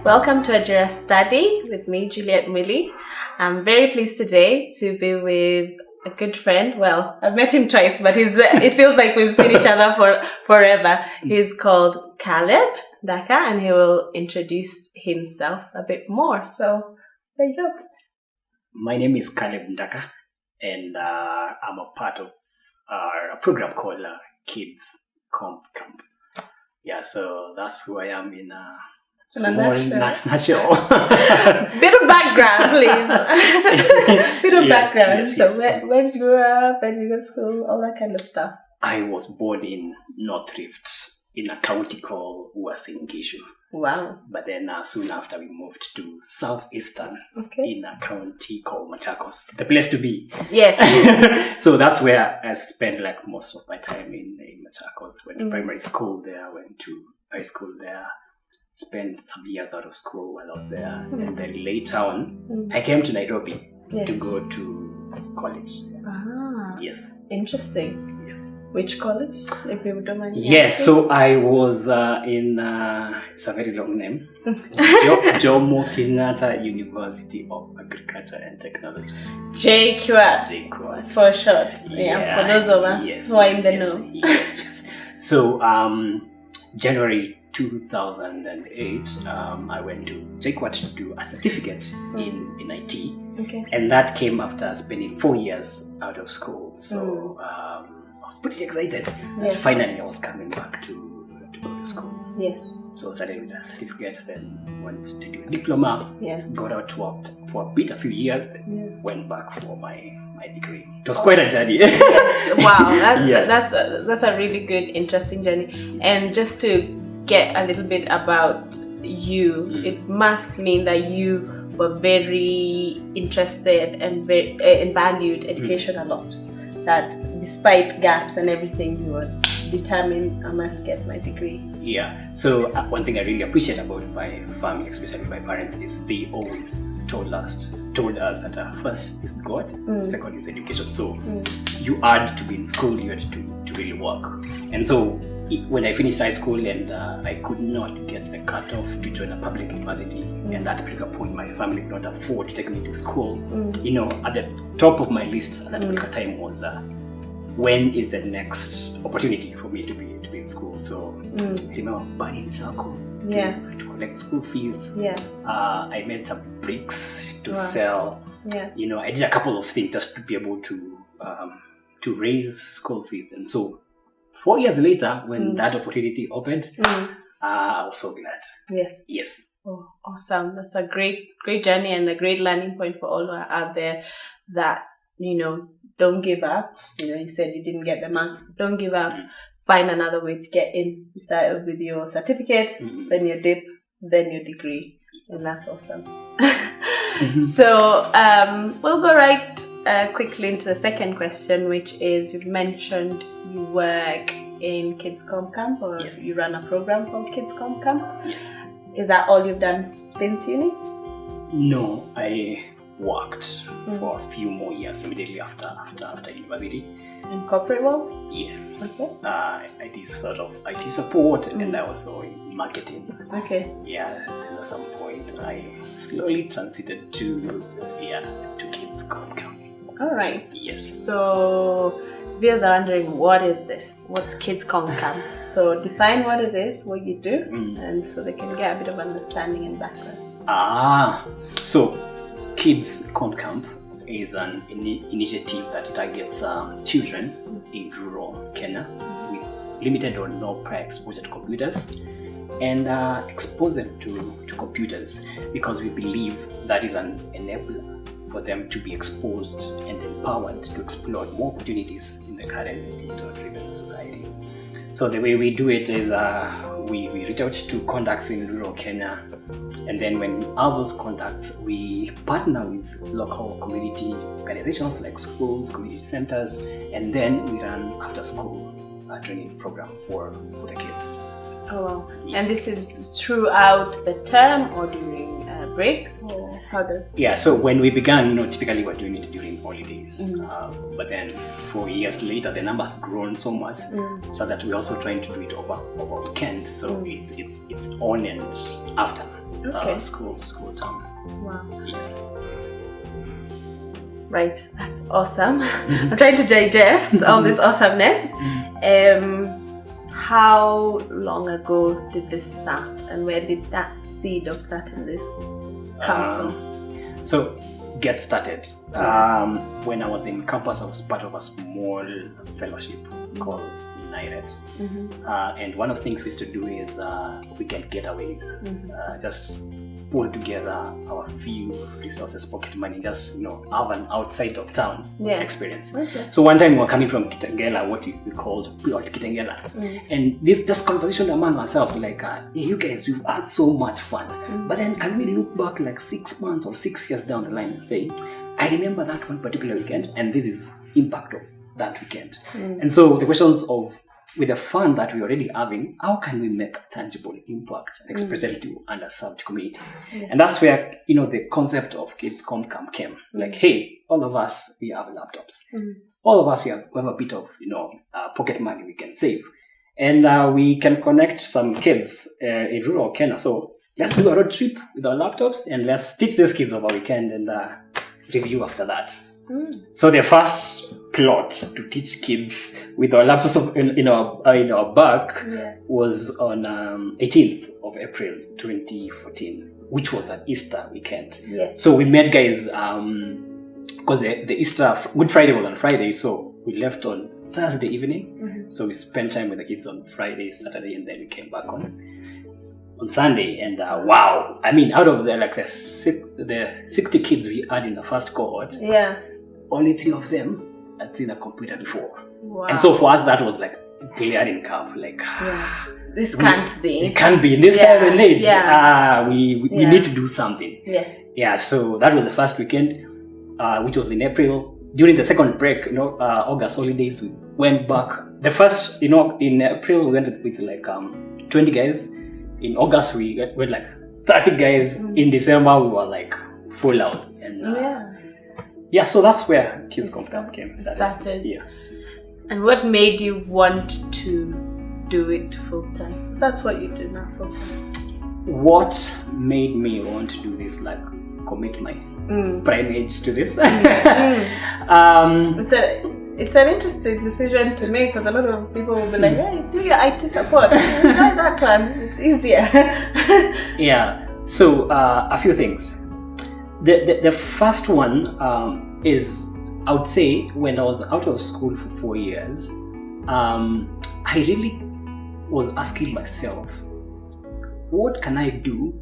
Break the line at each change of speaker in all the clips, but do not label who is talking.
Welcome to Ajira Stadi with me, Juliet Millie. I'm very pleased today to be with a good friend. Well, I've met him twice, but it feels like we've seen each other for forever. He's called Caleb Ndaka, and he will introduce himself a bit more. So there you go.
My name is Caleb Ndaka, and I'm a part of a program called Kids Camp. Yeah, so that's who I am in a nutshell.
Bit of background, please. Bit of background.
Yes,
so where did you grow up? Where did you go to school? All that kind of stuff.
I was born in North Rift, in a county called Uasin-Gishu.
Wow.
But then soon after we moved to Southeastern in a county called Machakos. The place to be.
Yes.
So that's where I spent like most of my time in Machakos. Went to primary school there, went to high school there, spent some years out of school while I was there. And then later on, I came to Nairobi to go to college.
Ah.
Yes.
Interesting. Which college, if you don't mind?
Yes, so I was in, it's a very long name, Jomo Kenyatta University of Agriculture and Technology.
JKUAT. For short. Yeah, for those of us who are in the know.
Yes. So, January 2008, I went to JKUAT to do a certificate in IT.
Okay.
And that came after spending 4 years out of school. So, I was pretty excited that finally I was coming back to go to school.
Yes.
So I started with a certificate, then went to do a diploma, got out, worked for a few years, then went back for my degree. It was quite a journey.
Yes. Wow, that's a really good, interesting journey. And just to get a little bit about you, it must mean that you were very interested and valued education a lot. That despite gaps and everything, you were determined, I must get my degree. Yeah.
So one thing I really appreciate about my family, especially my parents, is they always told us that first is God, second is education. So you had to be in school, you had to really work. And so when I finished high school and I could not get the cutoff to join a public university, and at that particular point my family could not afford to take me to school, you know, at the top of my list at that particular time was when is the next opportunity for me to be in school. So I remember burning charcoal to collect school fees. I made some bricks to sell. You know, I did a couple of things just to be able to raise school fees. And so 4 years later, when that opportunity opened, I was so glad. Yes.
Oh, awesome. That's a great journey and a great learning point for all who are out there that, you know, don't give up. You know, you said you didn't get the marks. Don't give up. Find another way to get in. You start with your certificate, then your dip, then your degree. And that's awesome. So we'll go right quickly into the second question, which is, you've mentioned you work in Kids Camp, or you run a program called Kids Camp.
Yes.
Is that all you've done since uni?
No, I worked for a few more years immediately after university.
In corporate world?
Yes.
Okay.
I did sort of IT support, and I also in marketing.
Okay.
Yeah, and at some point I slowly transited to Kids Camp.
All right.
Yes.
So viewers are wondering, what is this? What's Kids Camp? So define what it is, what you do, and so they can get a bit of understanding and background.
So Kids Camp is an initiative that targets children in rural Kenya with limited or no prior exposure to computers, and expose them to computers, because we believe that is an enabler for them to be exposed and empowered to explore more opportunities in the current digital-driven society. So the way we do it is we reach out to contacts in rural Kenya, and then when we have those contacts, we partner with local community organizations like schools, community centers, and then we run after-school training program for the kids.
Oh wow. Yes. And this is throughout the term or during breaks, or how does?
Yeah, so when we began, typically we're doing it during holidays. But then 4 years later, the number has grown so much so that we're also trying to do it over weekend. So it's on and after. school term.
Wow.
Yes.
Right, that's awesome. I'm trying to digest all this awesomeness. How long ago did this start, and where did that seed of starting this come from?
So, get started. When I was in campus, I was part of a small fellowship called United. And one of the things we used to do is weekend getaways. Just pull together our few resources, pocket money, just have an outside of town experience. So one time we were coming from Kitengela, what we called Plot Kitengela, and this just conversation among ourselves, like, hey, you guys, we've had so much fun, but then can we look back like 6 months or 6 years down the line and say, I remember that one particular weekend, and this is impact of that weekend. And so the questions of, with the fun that we're already having, how can we make a tangible impact, especially to underserved community? And that's where, the concept of Kids Camp came. Like, hey, all of us, we have laptops. All of us, we have a bit of, pocket money we can save. And we can connect some kids in rural Kenya. So let's do a road trip with our laptops and let's teach these kids over weekend and review after that. So the first plot to teach kids with our laptops in our bag was on 18th of April 2014, which was an Easter weekend. So we met guys because the Easter Good Friday was on Friday, so we left on Thursday evening. So we spent time with the kids on Friday, Saturday, and then we came back on Sunday. And wow, I mean, out of the 60 kids we had in the first cohort, only 3 of them had seen a computer before. And so for us, that was like glaring cap. Like,
this can't be.
It can't be in this time and age. We need to do something. So that was the first weekend, which was in April. During the second break, August holidays, we went back. The first, in April, we went with like 20 guys. In August, we went like 30 guys. In December, we were like full out. And so that's where Kids Camp came started.
And what made you want to do it full time? That's what you do now, full time.
What made me want to do this, like commit my primage to this?
It's an interesting decision to make, because a lot of people will be like, hey, do your IT support. Try that one. It's easier.
So a few things. The first one is, I would say, when I was out of school for 4 years, I really was asking myself, what can I do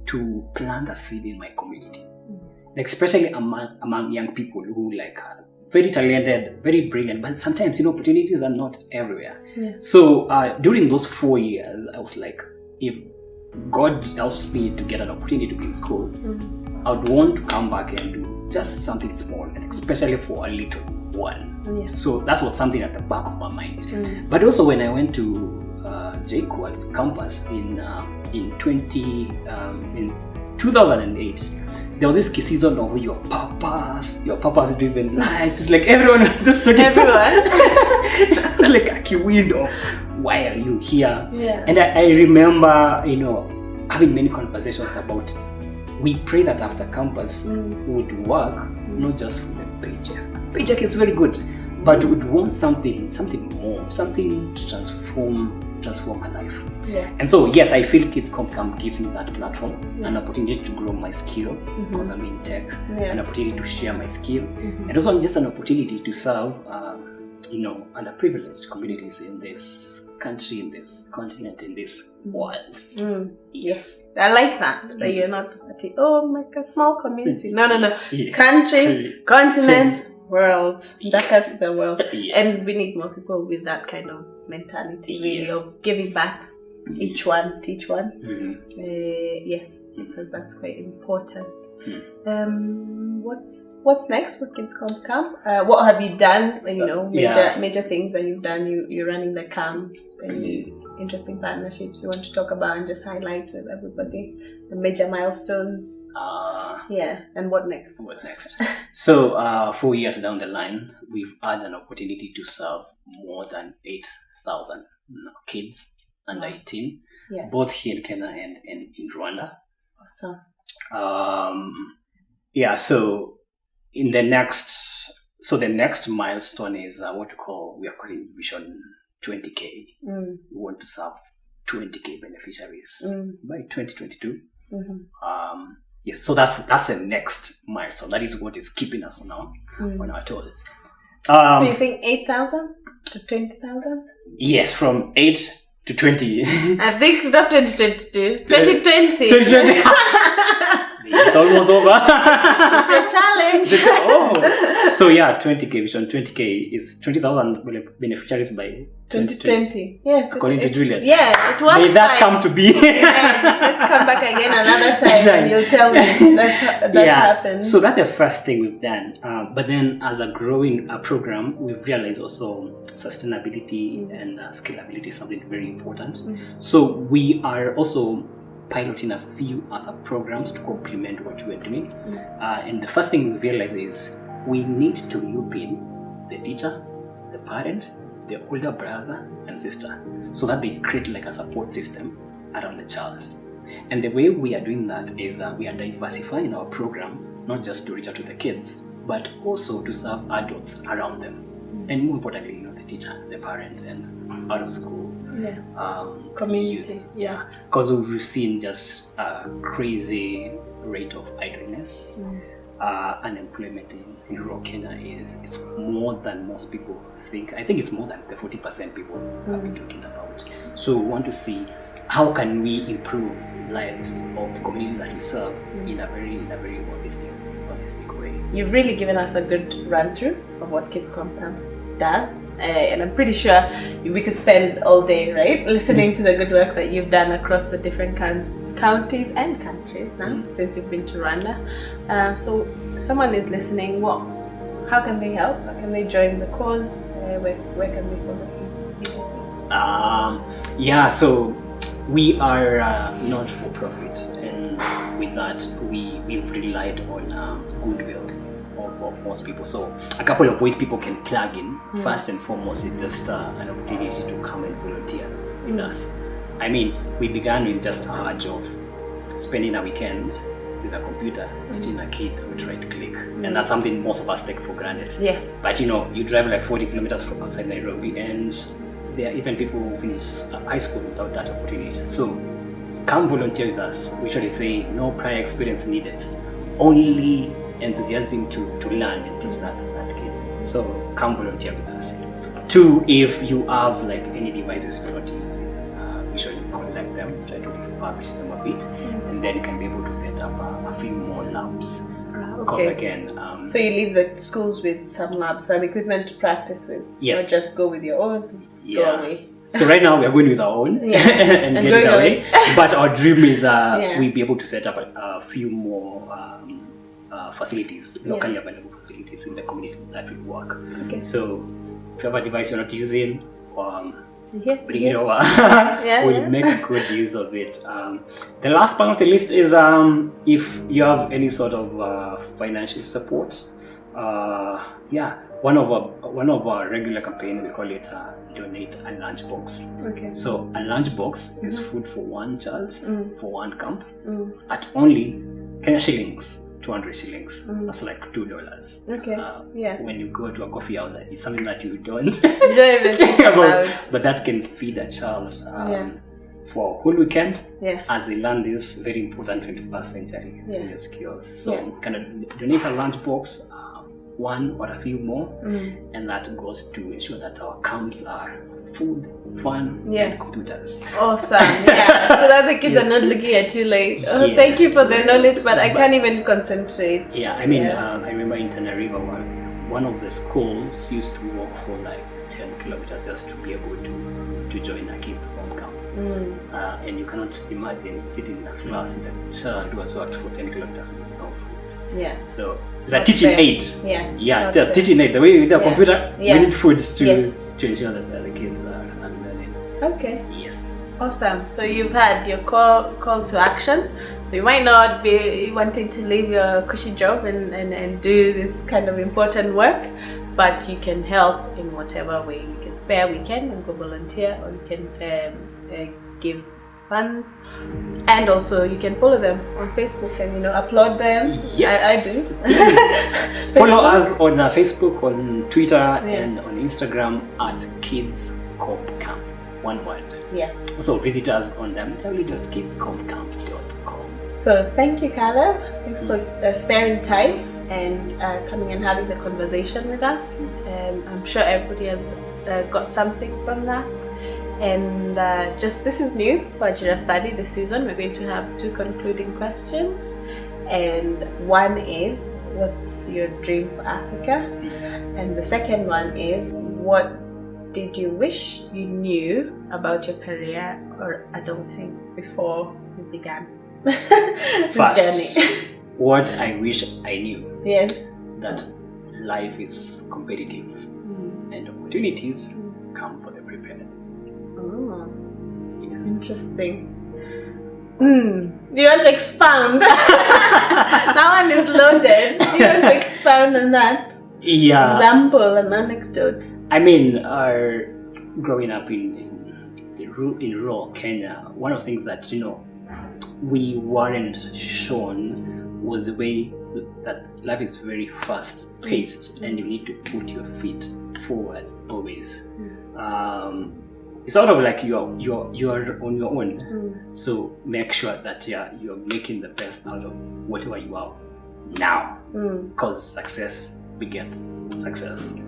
to plant a seed in my community? Especially among young people who are very talented, very brilliant, but sometimes opportunities are not everywhere. So during those 4 years, I was like, if God helps me to get an opportunity to be in school, I would want to come back and do just something small, and especially for a little one. So that was something at the back of my mind. But also when I went to JCO at campus in 2008, there was this season of your purpose-driven life. It's like everyone was just talking. It's like a keyword of, why are you here? And I remember, having many conversations about, we pray that after campus we would work not just for the paycheck. Paycheck is very good, but we would want something more, something to transform my life. And so yes, I feel Kids Camp gives me that platform, an opportunity to grow my skill, because I'm in tech, an opportunity to share my skill, and also just an opportunity to serve underprivileged communities in this country, in this continent, in this world.
Yes, I like that. That you're not a small community. No. Country, continent, world. Ndaka to the world. And we need more people with that kind of mentality, really, of giving back. Each one, teach one. Because that's quite important. What's next for Kids Camp? What have you done? Major things that you've done. You're running the camps. Any interesting partnerships you want to talk about and just highlight to everybody? The major milestones. And what next?
So 4 years down the line, we've had an opportunity to serve more than 8,000 kids under 18, both here in Kenya and in Rwanda.
Awesome.
Yeah, so the next milestone is what we are calling Vision 20K. We want to serve 20K beneficiaries by 2022. Yes, so that's the next milestone. That is what is keeping us on our toes.
So you think 8,000 to 20,000?
Yes, from 8 to 20.
I think not 2022, 2020.
2020. It's almost over.
It's a challenge.
So yeah, 20K Vision 20K is 20,000 beneficiaries by 2020.
Yes,
according to Juliet.
Yeah, it was.
May that come to be.
Let's come back again another time and you'll tell me that's happened.
So that's the first thing we've done. But then, as a growing program, we've realized also sustainability and scalability is something very important. So we are also piloting a few other programs to complement what we're doing. And the first thing we realize is we need to loop in the teacher, the parent, the older brother and sister, so that they create like a support system around the child. And the way we are doing that is we are diversifying our program, not just to reach out to the kids, but also to serve adults around them. And more importantly, the teacher, the parent, and out of school.
Community.
Youth. Because we've seen just a crazy rate of idleness. Unemployment in rural Kenya is more than most people think. I think it's more than the 40% people have been talking about. So we want to see how can we improve lives of communities that we serve in a very holistic way.
You've really given us a good run through of what Kids Compound does, and I'm pretty sure we could spend all day, right, listening to the good work that you've done across the different counties and countries now since you've been to Rwanda. So if someone is listening, how can they help? How can they join the cause? Where can they follow you?
So we are not for profit, and with that we've relied on goodwill of most people. So a couple of ways people can plug in. First and foremost, it's just an opportunity to come and volunteer with us. I mean, we began with just our job, spending a weekend with a computer, teaching a kid how to right click. And that's something most of us take for granted.
Yeah.
But you drive like 40 kilometers from outside Nairobi, and there are even people who finish high school without that opportunity. So come volunteer with us. We usually say no prior experience needed, only enthusiasm to learn and teach that kid. So come volunteer with us. 2, if you have like any devices you're not using, we should collect them, try to refurbish them a bit, and then you can be able to set up a few more labs. Because again,
so you leave the schools with some labs, some equipment to practice with,
yes,
or just go with your own. Go away.
So right now we are going with our own and get it away. But our dream is we'll be able to set up a few more facilities, locally available facilities in the community that we work. Okay. So if you have a device you're not using, bring it over. We'll make good use of it. The last part of the list is if you have any sort of financial support. One of our regular campaign, we call it donate a lunch box. Okay. So a lunch box is food for one child for one camp at only Kenya shillings. 200 shillings. That's like $2. Okay. When you go to a coffee house, it's something that you don't
even think about.
But that can feed a child for a whole weekend as they learn these very important 21st century skills. So you can donate a lunch box, one or a few more, and that goes to ensure that our camps are food, fun, and computers.
Awesome. So that the kids are not looking at you like, thank you for the knowledge, but I can't even concentrate.
I remember in Tanariva, one of the schools used to walk for like 10 kilometers just to be able to join a kids' home camp. And you cannot imagine sitting in a class with a child who has walked for 10 kilometers with no food. So it's a teaching aid. Just teaching aid. The way with the computer, we need food to ensure that the kids are learning.
Okay.
Yes.
Awesome. So you've had your call to action. So you might not be wanting to leave your cushy job and do this kind of important work, but you can help in whatever way. You can spare a weekend and go volunteer, or you can give funds. And also you can follow them on Facebook and applaud them.
Yes,
I do.
Follow us on Facebook, on Twitter, and on Instagram at Kids Comp Camp. One word.
Yeah.
So visit us on www.kidscompcamp.com.
So thank you, Caleb. Thanks for sparing time and coming and having the conversation with us. I'm sure everybody has got something from that. And this is new for Ajira Stadi this season. We're going to have 2 concluding questions. And one is, what's your dream for Africa? And the second one is, what did you wish you knew about your career or adulting before you began this
First,
journey?
what I wish I knew.
Yes.
That life is competitive and opportunities come for the prepared.
Oh,
Yes.
interesting. Do you want to expound? That one is loaded. Do you want to expound on that?
Yeah.
Example, an anecdote.
I mean, growing up in rural Kenya, one of the things that we weren't shown was the way that life is very fast paced, and you need to put your feet forward always. It's sort of like you're on your own, so make sure that you're making the best out of whatever you are now, because success begets success.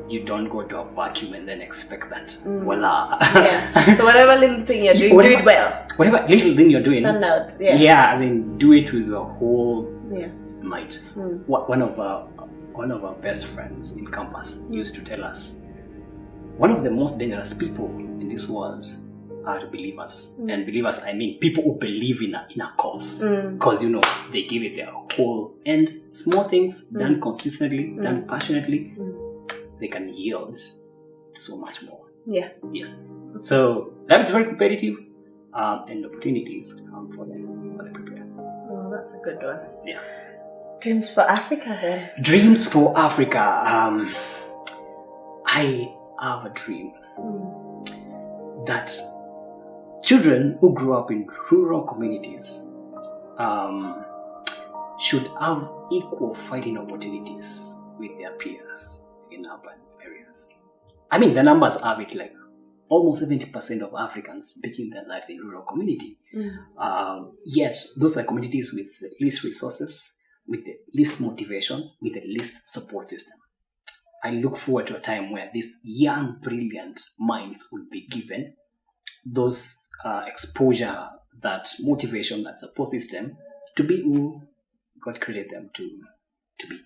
You don't go to a vacuum and then expect that voila.
Yeah. So whatever little thing you're doing, do it well.
Whatever little thing you're doing,
stand out. Yeah.
Yeah, as in do it with your whole might. One of our best friends in campus used to tell us, one of the most dangerous people in this world are believers. And believers, I mean people who believe in a cause, because they give it their whole, and small things done consistently, done passionately, they can yield so much more.
Yeah.
Yes. So that is very competitive, and opportunities come for them, for the prepared.
Oh, that's a good one.
Yeah.
Dreams for Africa then.
Dreams for Africa. I have a dream that children who grow up in rural communities should have equal fighting opportunities with their peers in urban areas. I mean, the numbers are big, like almost 70% of Africans begin their lives in rural community. Yet, those are communities with the least resources, with the least motivation, with the least support system. I look forward to a time where these young, brilliant minds will be given those exposure, that motivation, that support system to be who God created them to be.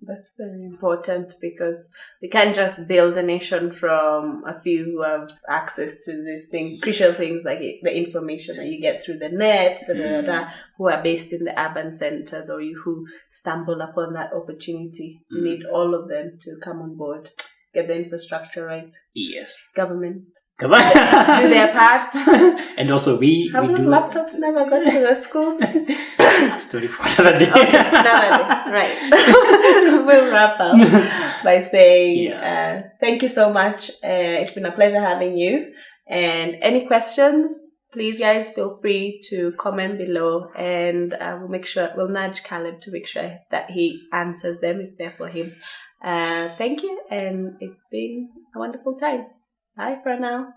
That's
very important, because we can't just build a nation from a few who have access to these things, crucial things like the information that you get through the net, who are based in the urban centers, or you who stumble upon that opportunity. You need all of them to come on board, get the infrastructure right.
Yes.
Government. Do their part.
And also those
laptops never got to the schools?
Story for another day.
Okay, another day. Right. We'll wrap up by saying thank you so much. It's been a pleasure having you. And any questions, please guys feel free to comment below, and we'll nudge Caleb to make sure that he answers them if they're for him. Thank you, and it's been a wonderful time. Bye for now.